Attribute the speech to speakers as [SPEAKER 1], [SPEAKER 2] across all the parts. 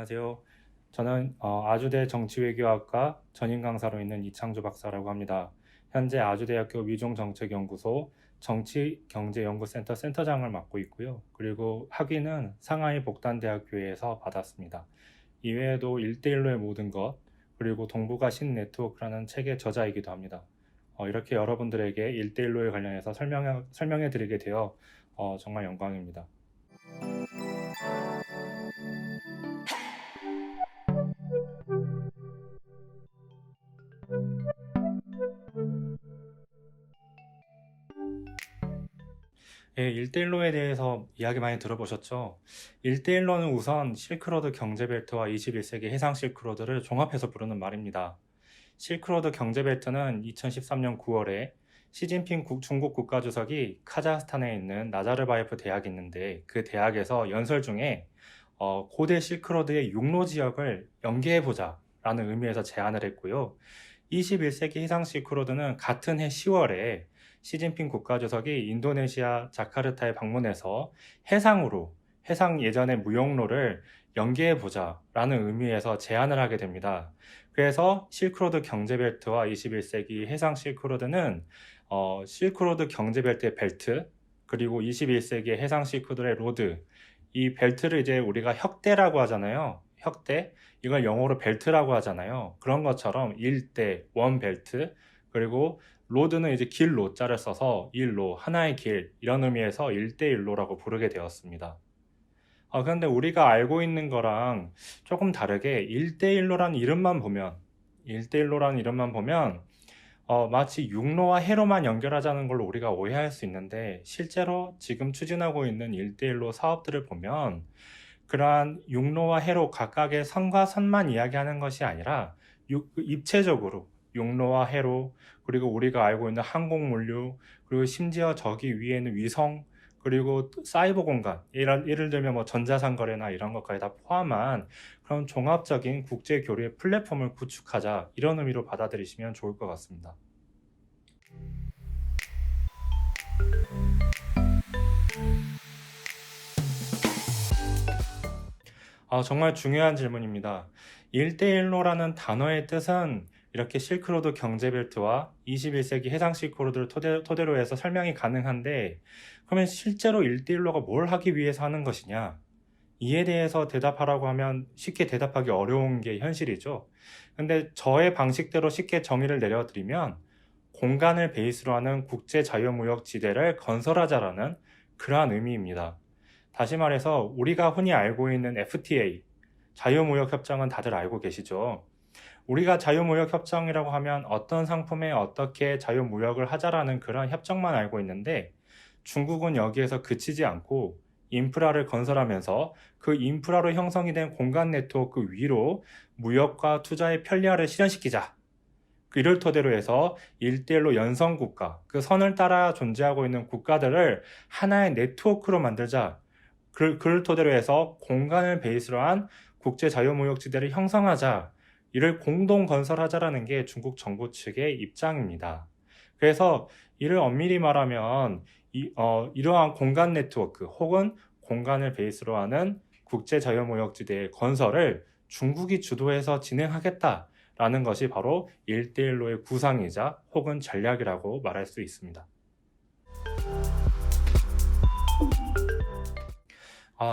[SPEAKER 1] 안녕하세요. 저는 아주대 정치외교학과 전임 강사로 있는 이창조 박사라고 합니다. 현재 아주대학교 위종정책연구소 정치경제연구센터 센터장을 맡고 있고요. 그리고 학위는 상하이 복단대학교에서 받았습니다. 이외에도 1대1로의 모든 것, 그리고 동북아 신네트워크라는 책의 저자이기도 합니다. 이렇게 여러분들에게 1대1로에 관련해서 설명해 드리게 되어 정말 영광입니다. 예, 1대1로에 대해서 이야기 많이 들어보셨죠? 1대1로는 우선 실크로드 경제벨트와 21세기 해상 실크로드를 종합해서 부르는 말입니다. 실크로드 경제벨트는 2013년 9월에 시진핑 중국 국가주석이 카자흐스탄에 있는 나자르바예프 대학이 있는데 그 대학에서 연설 중에 고대 실크로드의 육로 지역을 연계해보자 라는 의미에서 제안을 했고요. 21세기 해상 실크로드는 같은 해 10월에 시진핑 국가주석이 인도네시아 자카르타에 방문해서 해상 예전의 무역로를 연계해보자 라는 의미에서 제안을 하게 됩니다. 그래서 실크로드 경제벨트와 21세기 해상 실크로드는 실크로드 경제벨트의 벨트, 그리고 21세기 해상 실크로드의 로드, 이 벨트를 이제 우리가 혁대라고 하잖아요. 혁대, 이걸 영어로 벨트라고 하잖아요. 그런 것처럼 일대, 원 벨트, 그리고 로드는 이제 길 로자를 써서 일로, 하나의 길, 이런 의미에서 일대일로라고 부르게 되었습니다. 그런데 우리가 알고 있는 거랑 조금 다르게 일대일로란 이름만 보면 마치 육로와 해로만 연결하자는 걸로 우리가 오해할 수 있는데, 실제로 지금 추진하고 있는 일대일로 사업들을 보면 그러한 육로와 해로 각각의 선과 선만 이야기하는 것이 아니라 입체적으로 육로와 해로, 그리고 우리가 알고 있는 항공물류, 그리고 심지어 저기 위에는 위성, 그리고 사이버 공간, 예를 들면 뭐 전자상거래나 이런 것까지 다 포함한 그런 종합적인 국제 교류의 플랫폼을 구축하자, 이런 의미로 받아들이시면 좋을 것 같습니다. 정말 중요한 질문입니다. 1대1로라는 단어의 뜻은 이렇게 실크로드 경제벨트와 21세기 해상 실크로드를 토대로 해서 설명이 가능한데, 그러면 실제로 1대1로가 뭘 하기 위해서 하는 것이냐? 이에 대해서 대답하라고 하면 쉽게 대답하기 어려운 게 현실이죠. 근데 저의 방식대로 쉽게 정의를 내려드리면, 공간을 베이스로 하는 국제 자유무역 지대를 건설하자라는 그러한 의미입니다. 다시 말해서 우리가 흔히 알고 있는 FTA, 자유무역협정은 다들 알고 계시죠? 우리가 자유무역협정이라고 하면 어떤 상품에 어떻게 자유무역을 하자라는 그런 협정만 알고 있는데, 중국은 여기에서 그치지 않고 인프라를 건설하면서 그 인프라로 형성이 된 공간 네트워크 위로 무역과 투자의 편리화를 실현시키자. 이를 토대로 해서 1대1로 연성국가, 그 선을 따라 존재하고 있는 국가들을 하나의 네트워크로 만들자. 그를 토대로 해서 공간을 베이스로 한 국제 자유무역지대를 형성하자. 이를 공동 건설하자라는 게 중국 정부 측의 입장입니다. 그래서 이를 엄밀히 말하면 이러한 공간 네트워크 혹은 공간을 베이스로 하는 국제 자유무역지대의 건설을 중국이 주도해서 진행하겠다라는 것이 바로 1대1로의 구상이자 혹은 전략이라고 말할 수 있습니다.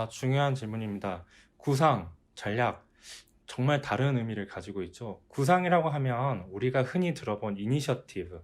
[SPEAKER 1] 중요한 질문입니다. 구상, 전략, 정말 다른 의미를 가지고 있죠. 구상이라고 하면 우리가 흔히 들어본 이니셔티브,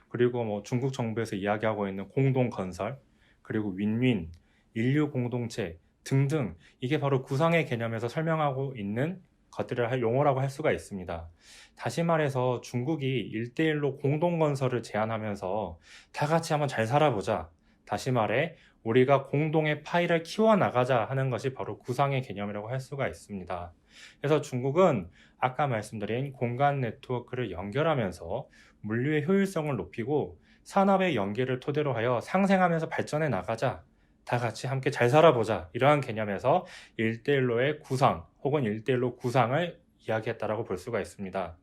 [SPEAKER 1] 그리고 뭐 중국 정부에서 이야기하고 있는 공동 건설, 그리고 윈윈, 인류 공동체 등등, 이게 바로 구상의 개념에서 설명하고 있는 것들을 용어라고 할 수가 있습니다. 다시 말해서 중국이 1대1로 공동 건설을 제안하면서 다 같이 한번 잘 살아보자. 다시 말해 우리가 공동의 파이를 키워나가자 하는 것이 바로 구상의 개념이라고 할 수가 있습니다. 그래서 중국은 아까 말씀드린 공간 네트워크를 연결하면서 물류의 효율성을 높이고 산업의 연계를 토대로 하여 상생하면서 발전해 나가자. 다 같이 함께 잘 살아보자. 이러한 개념에서 1대1로의 구상 혹은 1대1로 구상을 이야기했다라고 볼 수가 있습니다.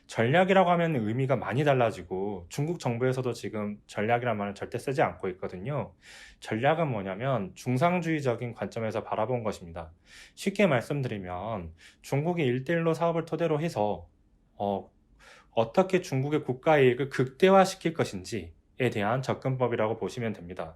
[SPEAKER 1] 전략이라고 하면 의미가 많이 달라지고 중국 정부에서도 지금 전략이란 말은 절대 쓰지 않고 있거든요. 전략은 뭐냐면 중상주의적인 관점에서 바라본 것입니다. 쉽게 말씀드리면 중국이 1대1로 사업을 토대로 해서 어떻게 중국의 국가 이익을 극대화시킬 것인지에 대한 접근법이라고 보시면 됩니다.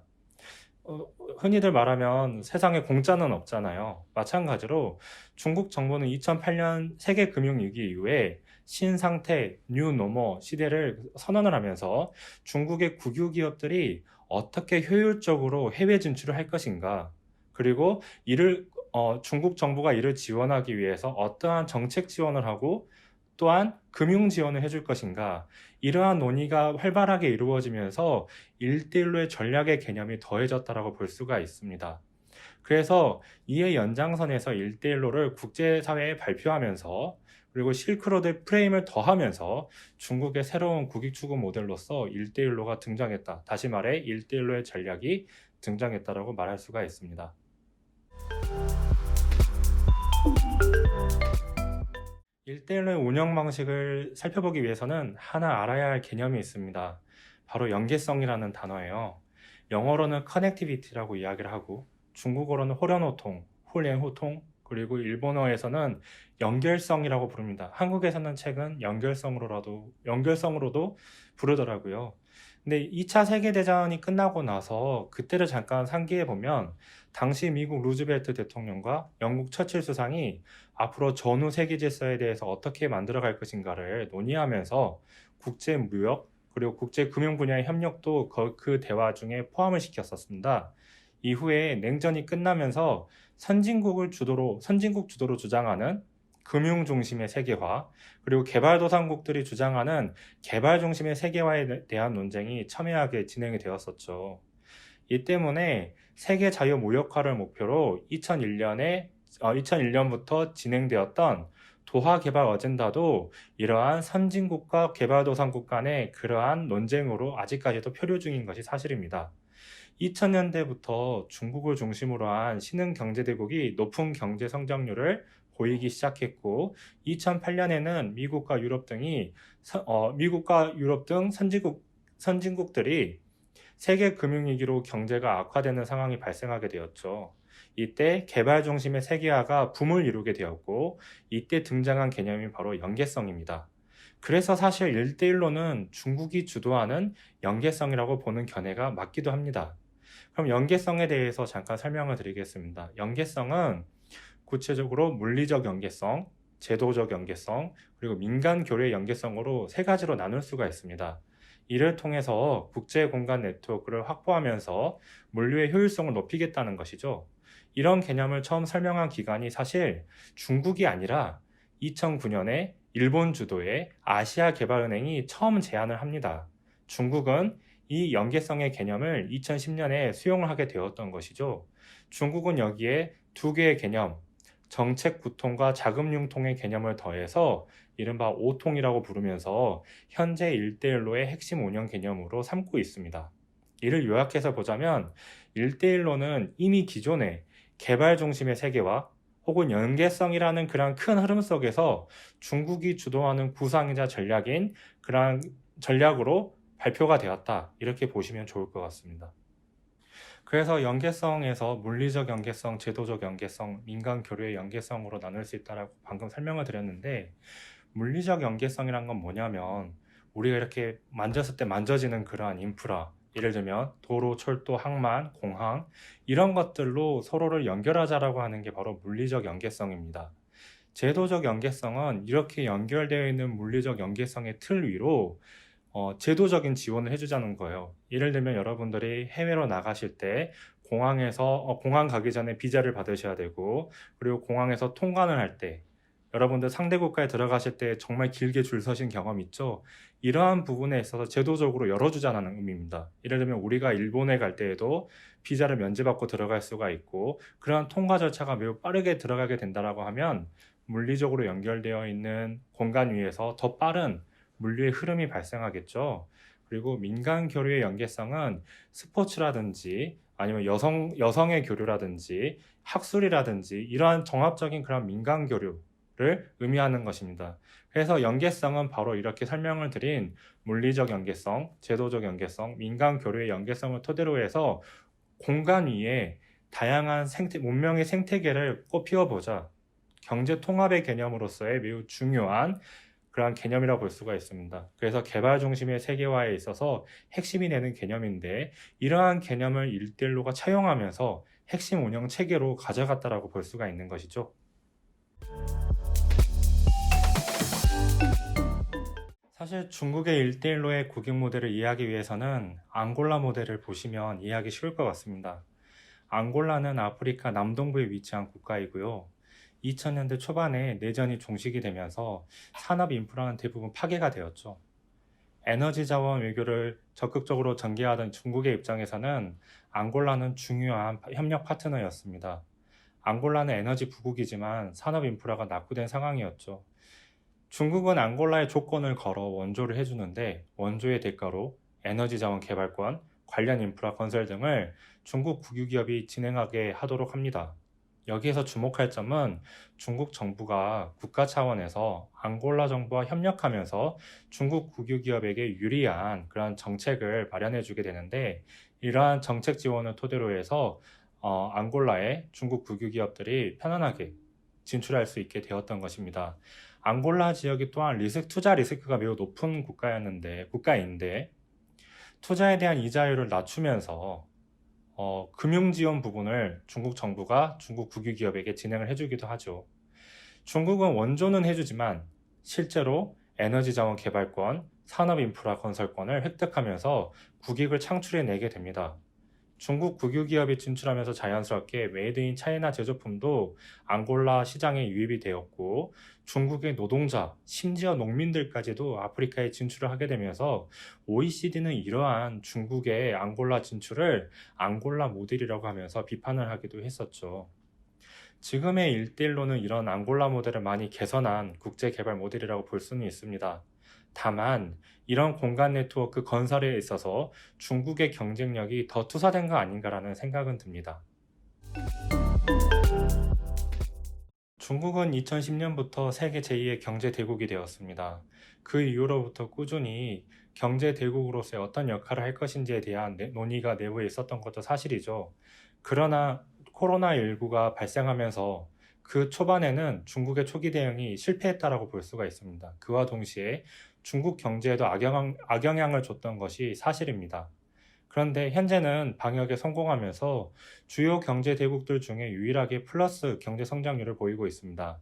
[SPEAKER 1] 흔히들 말하면 세상에 공짜는 없잖아요. 마찬가지로 중국 정부는 2008년 세계 금융위기 이후에 신상태, 뉴노멀 시대를 선언을 하면서 중국의 국유 기업들이 어떻게 효율적으로 해외 진출을 할 것인가, 그리고 중국 정부가 이를 지원하기 위해서 어떠한 정책 지원을 하고 또한 금융 지원을 해줄 것인가, 이러한 논의가 활발하게 이루어지면서 1대1로의 전략의 개념이 더해졌다고 볼 수가 있습니다. 그래서 이의 연장선에서 1대1로를 국제사회에 발표하면서 그리고 실크로드 프레임을 더하면서 중국의 새로운 국익추구 모델로서 1대1로가 등장했다. 다시 말해 1대1로의 전략이 등장했다고 말할 수가 있습니다. 1대1로의 운영 방식을 살펴보기 위해서는 하나 알아야 할 개념이 있습니다. 바로 연계성이라는 단어예요. 영어로는 connectivity라고 이야기를 하고 중국어로는 호련호통, 훌렌호통, 그리고 일본어에서는 연결성이라고 부릅니다. 한국에서는 최근 연결성으로도 부르더라고요. 근데 2차 세계대전이 끝나고 나서 그때를 잠깐 상기해 보면 당시 미국 루즈벨트 대통령과 영국 처칠 수상이 앞으로 전후 세계 질서에 대해서 어떻게 만들어갈 것인가를 논의하면서 국제 무역 그리고 국제 금융 분야의 협력도 그 대화 중에 포함을 시켰었습니다. 이후에 냉전이 끝나면서 선진국 주도로 주장하는 금융 중심의 세계화, 그리고 개발도상국들이 주장하는 개발 중심의 세계화에 대한 논쟁이 첨예하게 진행이 되었었죠. 이 때문에 세계 자유 무역화를 목표로 2001년부터 진행되었던 도하 개발 어젠다도 이러한 선진국과 개발도상국 간의 그러한 논쟁으로 아직까지도 표류 중인 것이 사실입니다. 2000년대부터 중국을 중심으로 한 신흥 경제대국이 높은 경제 성장률을 보이기 시작했고 2008년에는 미국과 유럽 등 선진국들이 세계 금융위기로 경제가 악화되는 상황이 발생하게 되었죠. 이때 개발 중심의 세계화가 붐을 이루게 되었고 이때 등장한 개념이 바로 연계성입니다. 그래서 사실 1대1로는 중국이 주도하는 연계성이라고 보는 견해가 맞기도 합니다. 그럼 연계성에 대해서 잠깐 설명을 드리겠습니다. 연계성은 구체적으로 물리적 연계성, 제도적 연계성, 그리고 민간 교류의 연계성으로 세 가지로 나눌 수가 있습니다. 이를 통해서 국제 공간 네트워크를 확보하면서 물류의 효율성을 높이겠다는 것이죠. 이런 개념을 처음 설명한 기관이 사실 중국이 아니라 2009년에 일본 주도의 아시아개발은행이 처음 제안을 합니다. 중국은 이 연계성의 개념을 2010년에 수용을 하게 되었던 것이죠. 중국은 여기에 두 개의 개념, 정책 구통과 자금 융통의 개념을 더해서 이른바 5통이라고 부르면서 현재 1대1로의 핵심 운영 개념으로 삼고 있습니다. 이를 요약해서 보자면 1대1로는 이미 기존의 개발 중심의 세계화 혹은 연계성이라는 그런 큰 흐름 속에서 중국이 주도하는 구상이자 전략인 그런 전략으로 발표가 되었다. 이렇게 보시면 좋을 것 같습니다. 그래서 연계성에서 물리적 연계성, 제도적 연계성, 민간 교류의 연계성으로 나눌 수 있다라고 방금 설명을 드렸는데 물리적 연계성이란 건 뭐냐면 우리가 이렇게 만졌을 때 만져지는 그러한 인프라, 예를 들면 도로, 철도, 항만, 공항 이런 것들로 서로를 연결하자라고 하는 게 바로 물리적 연계성입니다. 제도적 연계성은 이렇게 연결되어 있는 물리적 연계성의 틀 위로 제도적인 지원을 해주자는 거예요. 예를 들면 여러분들이 해외로 나가실 때 공항 가기 전에 비자를 받으셔야 되고 그리고 공항에서 통관을 할 때 여러분들 상대 국가에 들어가실 때 정말 길게 줄 서신 경험 있죠? 이러한 부분에 있어서 제도적으로 열어주자는 의미입니다. 예를 들면 우리가 일본에 갈 때에도 비자를 면제받고 들어갈 수가 있고 그러한 통과 절차가 매우 빠르게 들어가게 된다고 하면 물리적으로 연결되어 있는 공간 위에서 더 빠른 물류의 흐름이 발생하겠죠. 그리고 민간 교류의 연계성은 스포츠라든지 아니면 여성의 교류라든지 학술이라든지 이러한 종합적인 그런 민간 교류를 의미하는 것입니다. 그래서 연계성은 바로 이렇게 설명을 드린 물리적 연계성, 제도적 연계성, 민간 교류의 연계성을 토대로 해서 공간 위에 다양한 문명의 생태계를 꽃피워보자. 경제 통합의 개념으로서의 매우 중요한 그러한 개념이라고 볼 수가 있습니다. 그래서 개발 중심의 세계화에 있어서 핵심이 되는 개념인데 이러한 개념을 1대1로가 차용하면서 핵심 운영 체계로 가져갔다라고 볼 수가 있는 것이죠. 사실 중국의 1대1로의 국익 모델을 이해하기 위해서는 앙골라 모델을 보시면 이해하기 쉬울 것 같습니다. 앙골라는 아프리카 남동부에 위치한 국가이고요. 2000년대 초반에 내전이 종식이 되면서 산업 인프라는 대부분 파괴가 되었죠. 에너지 자원 외교를 적극적으로 전개하던 중국의 입장에서는 앙골라는 중요한 협력 파트너였습니다. 앙골라는 에너지 부국이지만 산업 인프라가 낙후된 상황이었죠. 중국은 앙골라의 조건을 걸어 원조를 해주는데 원조의 대가로 에너지 자원 개발권, 관련 인프라 건설 등을 중국 국유기업이 진행하게 하도록 합니다. 여기에서 주목할 점은 중국 정부가 국가 차원에서 앙골라 정부와 협력하면서 중국 국유기업에게 유리한 그런 정책을 마련해 주게 되는데 이러한 정책 지원을 토대로 해서 앙골라에 중국 국유기업들이 편안하게 진출할 수 있게 되었던 것입니다. 앙골라 지역이 또한 투자 리스크가 매우 높은 국가인데 투자에 대한 이자율을 낮추면서 금융 지원 부분을 중국 정부가 중국 국유기업에게 진행을 해주기도 하죠. 중국은 원조는 해주지만 실제로 에너지 자원 개발권, 산업 인프라 건설권을 획득하면서 국익을 창출해내게 됩니다. 중국 국유기업이 진출하면서 자연스럽게 메이드 인 차이나 제조품도 앙골라 시장에 유입이 되었고 중국의 노동자, 심지어 농민들까지도 아프리카에 진출을 하게 되면서 OECD는 이러한 중국의 앙골라 진출을 앙골라 모델이라고 하면서 비판을 하기도 했었죠. 지금의 1대1로는 이런 앙골라 모델을 많이 개선한 국제개발 모델이라고 볼 수는 있습니다. 다만 이런 공간 네트워크 건설에 있어서 중국의 경쟁력이 더 투사된 거 아닌가라는 생각은 듭니다. 중국은 2010년부터 세계 제2의 경제 대국이 되었습니다. 그 이후로부터 꾸준히 경제 대국으로서의 어떤 역할을 할 것인지에 대한 논의가 내부에 있었던 것도 사실이죠. 그러나 코로나19가 발생하면서 그 초반에는 중국의 초기 대응이 실패했다라고 볼 수가 있습니다. 그와 동시에 중국 경제에도 악영향을 줬던 것이 사실입니다. 그런데 현재는 방역에 성공하면서 주요 경제 대국들 중에 유일하게 플러스 경제 성장률을 보이고 있습니다.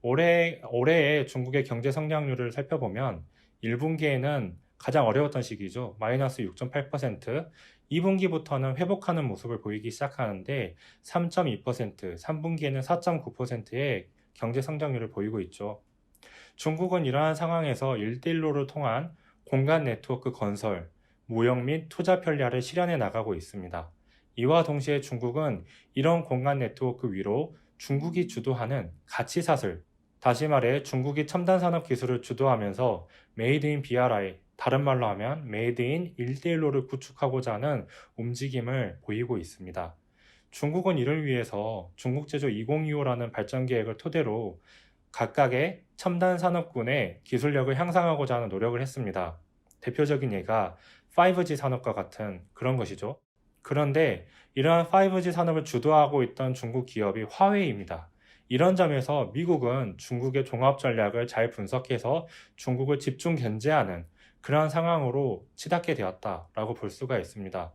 [SPEAKER 1] 올해의 중국의 경제 성장률을 살펴보면 1분기에는 가장 어려웠던 시기죠. 마이너스 6.8%, 2분기부터는 회복하는 모습을 보이기 시작하는데 3.2%, 3분기에는 4.9%의 경제 성장률을 보이고 있죠. 중국은 이러한 상황에서 1대1로를 통한 공간 네트워크 건설, 무역 및 투자 편리화를 실현해 나가고 있습니다. 이와 동시에 중국은 이런 공간 네트워크 위로 중국이 주도하는 가치사슬, 다시 말해 중국이 첨단 산업 기술을 주도하면서 메이드 인 BRI, 다른 말로 하면 메이드 인 1대1로를 구축하고자 하는 움직임을 보이고 있습니다. 중국은 이를 위해서 중국제조 2025라는 발전 계획을 토대로 각각의 첨단 산업군의 기술력을 향상하고자 하는 노력을 했습니다. 대표적인 예가 5G 산업과 같은 그런 것이죠. 그런데 이러한 5G 산업을 주도하고 있던 중국 기업이 화웨이입니다. 이런 점에서 미국은 중국의 종합 전략을 잘 분석해서 중국을 집중 견제하는 그러한 상황으로 치닫게 되었다라고 볼 수가 있습니다.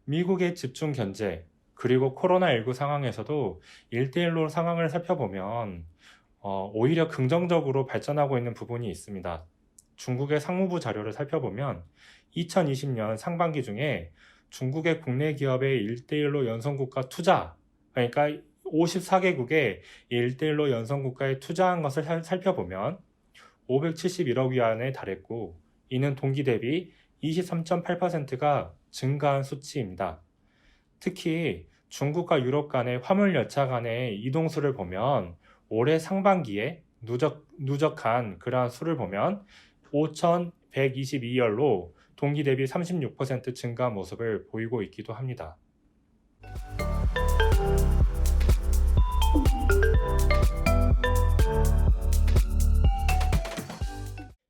[SPEAKER 1] 미국의 집중 견제 그리고 코로나19 상황에서도 1대1로 상황을 살펴보면 오히려 긍정적으로 발전하고 있는 부분이 있습니다. 중국의 상무부 자료를 살펴보면 2020년 상반기 중에 중국의 국내 기업의 1대1로 연성국가 투자, 그러니까 54개국의 1대1로 연성국가에 투자한 것을 살펴보면 571억 위안에 달했고 이는 동기 대비 23.8%가 증가한 수치입니다. 특히 중국과 유럽 간의 화물열차 간의 이동수를 보면 올해 상반기에 누적한 그러한 수를 보면 5,122열로 동기 대비 36% 증가한 모습을 보이고 있기도 합니다.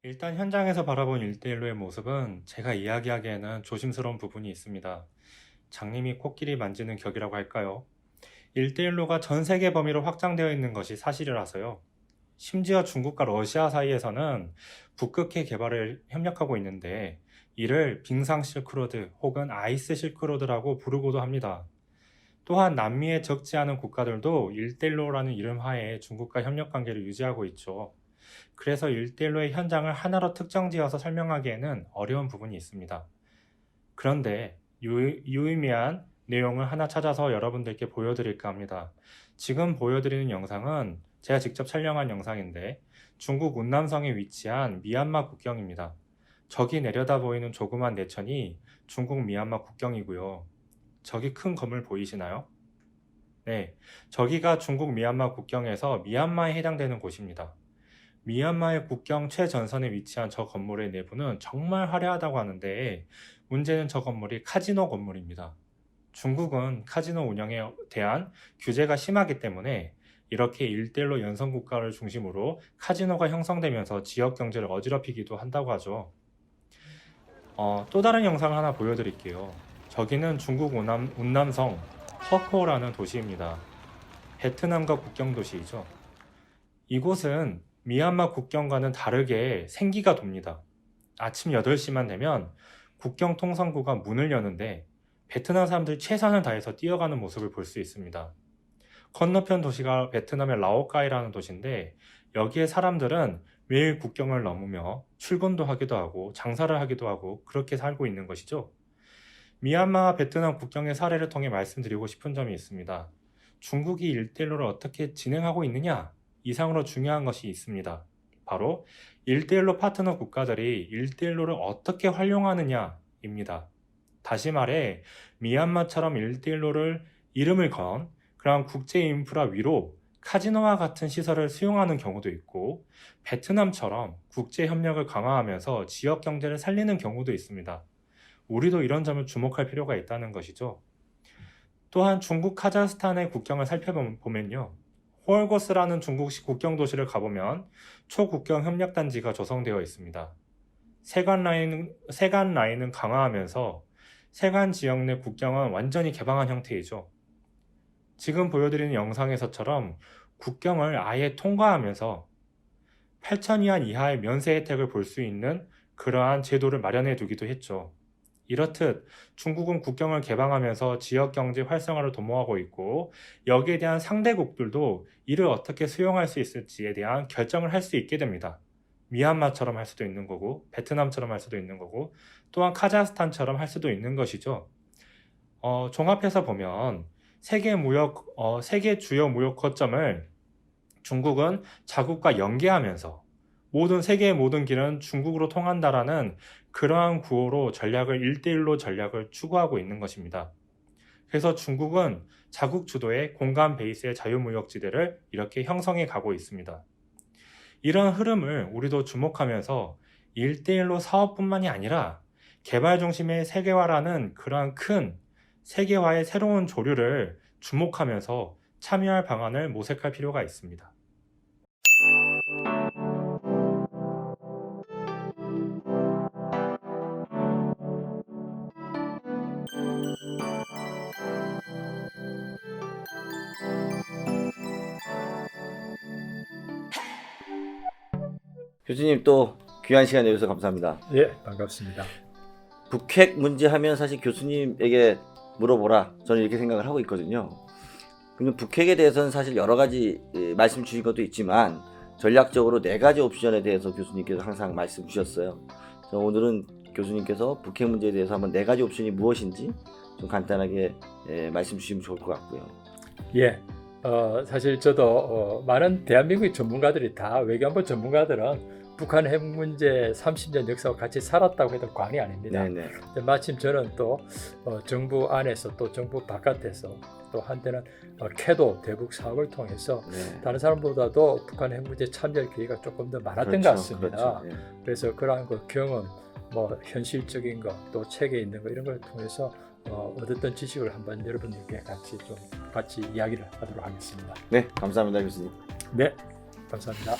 [SPEAKER 1] 일단 현장에서 바라본 1대1로의 모습은 제가 이야기하기에는 조심스러운 부분이 있습니다. 장님이 코끼리 만지는 격이라고 할까요? 1대1로가 전 세계 범위로 확장되어 있는 것이 사실이라서요. 심지어 중국과 러시아 사이에서는 북극해 개발을 협력하고 있는데 이를 빙상 실크로드 혹은 아이스 실크로드라고 부르고도 합니다. 또한 남미에 적지 않은 국가들도 1대1로라는 이름 하에 중국과 협력 관계를 유지하고 있죠. 그래서 1대1로의 현장을 하나로 특정지어서 설명하기에는 어려운 부분이 있습니다. 그런데 유의미한 내용을 하나 찾아서 여러분들께 보여드릴까 합니다. 지금 보여드리는 영상은 제가 직접 촬영한 영상인데 중국 운남성에 위치한 미얀마 국경입니다. 저기 내려다 보이는 조그만 내천이 중국 미얀마 국경이고요. 저기 큰 건물 보이시나요? 네, 저기가 중국 미얀마 국경에서 미얀마에 해당되는 곳입니다. 미얀마의 국경 최전선에 위치한 저 건물의 내부는 정말 화려하다고 하는데 문제는 저 건물이 카지노 건물입니다. 중국은 카지노 운영에 대한 규제가 심하기 때문에 이렇게 1대1로 연성국가를 중심으로 카지노가 형성되면서 지역 경제를 어지럽히기도 한다고 하죠. 또 다른 영상을 하나 보여드릴게요. 저기는 중국 운남성 허코라는 도시입니다. 베트남과 국경 도시이죠. 이곳은 미얀마 국경과는 다르게 생기가 돕니다. 아침 8시만 되면 국경 통상구가 문을 여는데 베트남 사람들이 최선을 다해서 뛰어가는 모습을 볼 수 있습니다. 건너편 도시가 베트남의 라오카이라는 도시인데 여기에 사람들은 매일 국경을 넘으며 출근도 하기도 하고 장사를 하기도 하고 그렇게 살고 있는 것이죠. 미얀마와 베트남 국경의 사례를 통해 말씀드리고 싶은 점이 있습니다. 중국이 1대1로를 어떻게 진행하고 있느냐? 이상으로 중요한 것이 있습니다. 바로 1대1로 파트너 국가들이 1대1로를 어떻게 활용하느냐입니다. 다시 말해 미얀마처럼 1대1로를 이름을 건 그러한 국제 인프라 위로 카지노와 같은 시설을 수용하는 경우도 있고 베트남처럼 국제 협력을 강화하면서 지역 경제를 살리는 경우도 있습니다. 우리도 이런 점을 주목할 필요가 있다는 것이죠. 또한 중국 카자흐스탄의 국경을 살펴보면요. 호얼고스라는 중국식 국경 도시를 가보면 초국경 협력단지가 조성되어 있습니다. 세관 라인은 강화하면서 세관 지역 내 국경은 완전히 개방한 형태이죠. 지금 보여드리는 영상에서처럼 국경을 아예 통과하면서 8,000위안 이하의 면세 혜택을 볼 수 있는 그러한 제도를 마련해 두기도 했죠. 이렇듯 중국은 국경을 개방하면서 지역 경제 활성화를 도모하고 있고 여기에 대한 상대국들도 이를 어떻게 수용할 수 있을지에 대한 결정을 할 수 있게 됩니다. 미얀마처럼 할 수도 있는 거고 베트남처럼 할 수도 있는 거고 또한 카자흐스탄처럼 할 수도 있는 것이죠. 종합해서 보면 세계 주요 무역 거점을 중국은 자국과 연계하면서 세계의 모든 길은 중국으로 통한다라는 그러한 구호로 1대1로 전략을 추구하고 있는 것입니다. 그래서 중국은 자국 주도의 공간 베이스의 자유무역지대를 이렇게 형성해 가고 있습니다. 이런 흐름을 우리도 주목하면서 1대1로 사업뿐만이 아니라 개발 중심의 세계화라는 그러한 큰 세계화의 새로운 조류를 주목하면서 참여할 방안을 모색할 필요가 있습니다.
[SPEAKER 2] 교수님 또 귀한 시간 내주셔서 감사합니다.
[SPEAKER 3] 예, 반갑습니다.
[SPEAKER 2] 북핵 문제 하면 사실 교수님에게 물어보라 저는 이렇게 생각을 하고 있거든요. 근데 북핵에 대해서는 사실 여러 가지 말씀 주신 것도 있지만 전략적으로 4가지 옵션에 대해서 교수님께서 항상 말씀 주셨어요. 오늘은 교수님께서 북핵 문제에 대해서 한번 4가지 옵션이 무엇인지 좀 간단하게 말씀 주시면 좋을 것 같고요.
[SPEAKER 3] 예, 사실 저도 많은 대한민국의 전문가들이 다 외교안보 전문가들은 북한 핵 문제 30년 역사와 같이 살았다고 해도 과언이 아닙니다.
[SPEAKER 2] 네네.
[SPEAKER 3] 마침 저는 또 정부 안에서 또 정부 바깥에서 또 한때는 캐도 대북 사업을 통해서
[SPEAKER 2] 네.
[SPEAKER 3] 다른 사람보다도 북한 핵 문제 참여할 기회가 조금 더 많았던
[SPEAKER 2] 그렇죠,
[SPEAKER 3] 것 같습니다.
[SPEAKER 2] 그렇죠. 예.
[SPEAKER 3] 그래서 그러한 그 경험, 현실적인 것, 또 책에 있는 것 이런 걸 통해서 얻었던 지식을 한번 여러분들께 같이 이야기를 하도록 하겠습니다.
[SPEAKER 2] 네, 감사합니다 교수님.
[SPEAKER 3] 네, 감사합니다.